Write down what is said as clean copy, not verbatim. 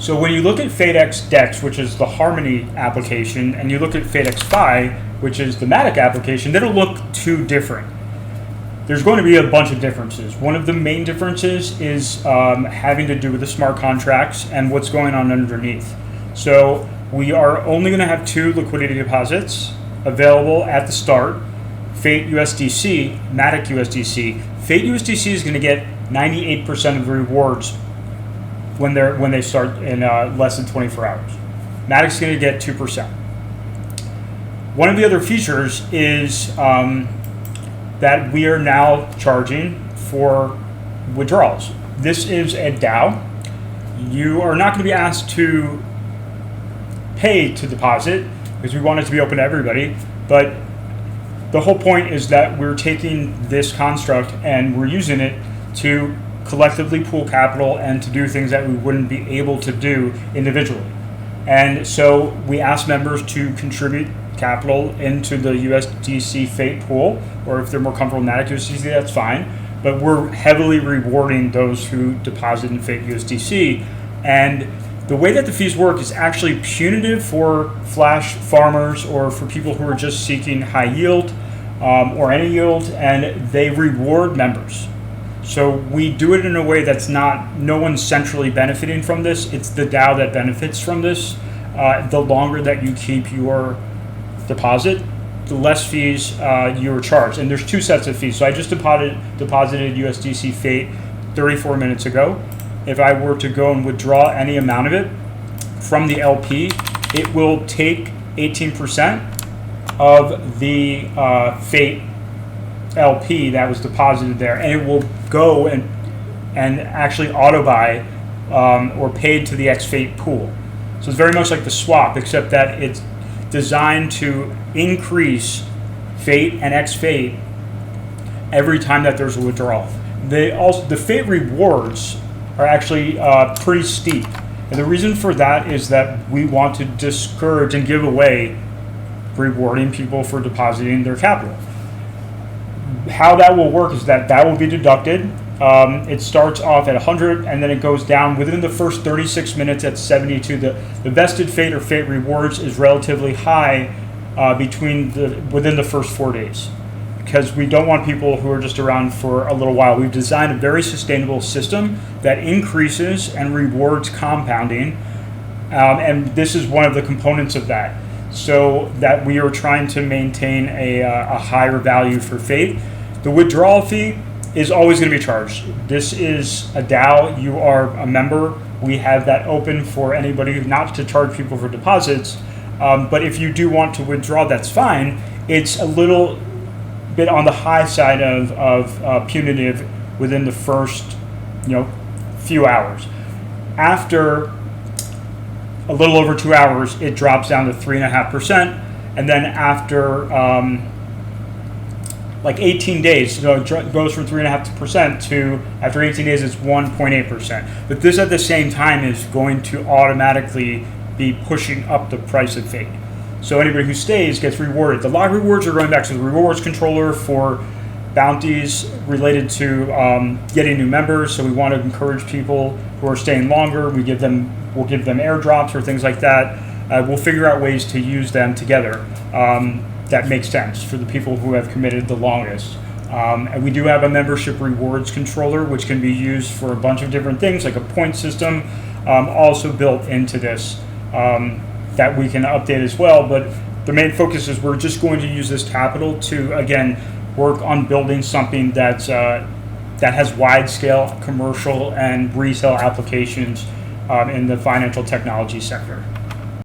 So when you look at FATExDEX, which is the Harmony application, and you look at FATExFi, which is the Matic application, they don't look too different. There's going to be a bunch of differences. One of the main differences is having to do with the smart contracts and what's going on underneath. So we are only going to have 2 liquidity deposits available at the start, Fate USDC, Matic USDC. Fate USDC is going to get 98% of the rewards when they start in less than 24 hours. Matic's going to get 2%. One of the other features is that we are now charging for withdrawals. This is a DAO. You are not going to be asked to pay to deposit because we want it to be open to everybody, but the whole point is that we're taking this construct and we're using it to collectively pool capital and to do things that we wouldn't be able to do individually. And so we ask members to contribute capital into the USDC Fate pool, or if they're more comfortable with Matic USDC, that's fine. But we're heavily rewarding those who deposit in Fate USDC. And the way that the fees work is actually punitive for flash farmers or for people who are just seeking high yield or any yield, and they reward members. So we do it in a way that's no one's centrally benefiting from this. It's the DAO that benefits from this. The longer that you keep your deposit, the less fees you are charged. And there's 2 sets of fees. So I just deposited USDC Fate 34 minutes ago. If I were to go and withdraw any amount of it from the LP, it will take 18% of the Fate LP that was deposited there, and it will go and actually auto buy or paid to the XFate pool. So it's very much like the swap, except that it's designed to increase Fate and XFate every time that there's a withdrawal. The Fate rewards are actually pretty steep, and the reason for that is that we want to discourage and give away rewarding people for depositing their capital. How that will work is that will be deducted. It starts off at 100 and then it goes down within the first 36 minutes at 72. The vested Fate or Fate rewards is relatively high within the first 4 days, because we don't want people who are just around for a little while. We've designed a very sustainable system that increases and rewards compounding, and this is one of the components of that, so that we are trying to maintain a higher value for Fate. The withdrawal fee is always going to be charged. This is a DAO. You are a member. We have that open for anybody, not to charge people for deposits, but if you do want to withdraw, that's fine. It's a little bit on the high side of punitive within the first few hours. After a little over 2 hours, it drops down to 3.5%, and then after like 18 days, so it goes from 3.5% to, after 18 days, it's 1.8%. But this at the same time is going to automatically be pushing up the price of Fate. So anybody who stays gets rewarded. The log rewards are going back to the rewards controller for bounties related to getting new members. So we want to encourage people who are staying longer. We'll give them airdrops or things like that. We'll figure out ways to use them together that make sense for the people who have committed the longest. And we do have a membership rewards controller, which can be used for a bunch of different things, like a point system, also built into this. That we can update as well, but the main focus is we're just going to use this capital to, again, work on building something that has wide-scale commercial and retail applications in the financial technology sector.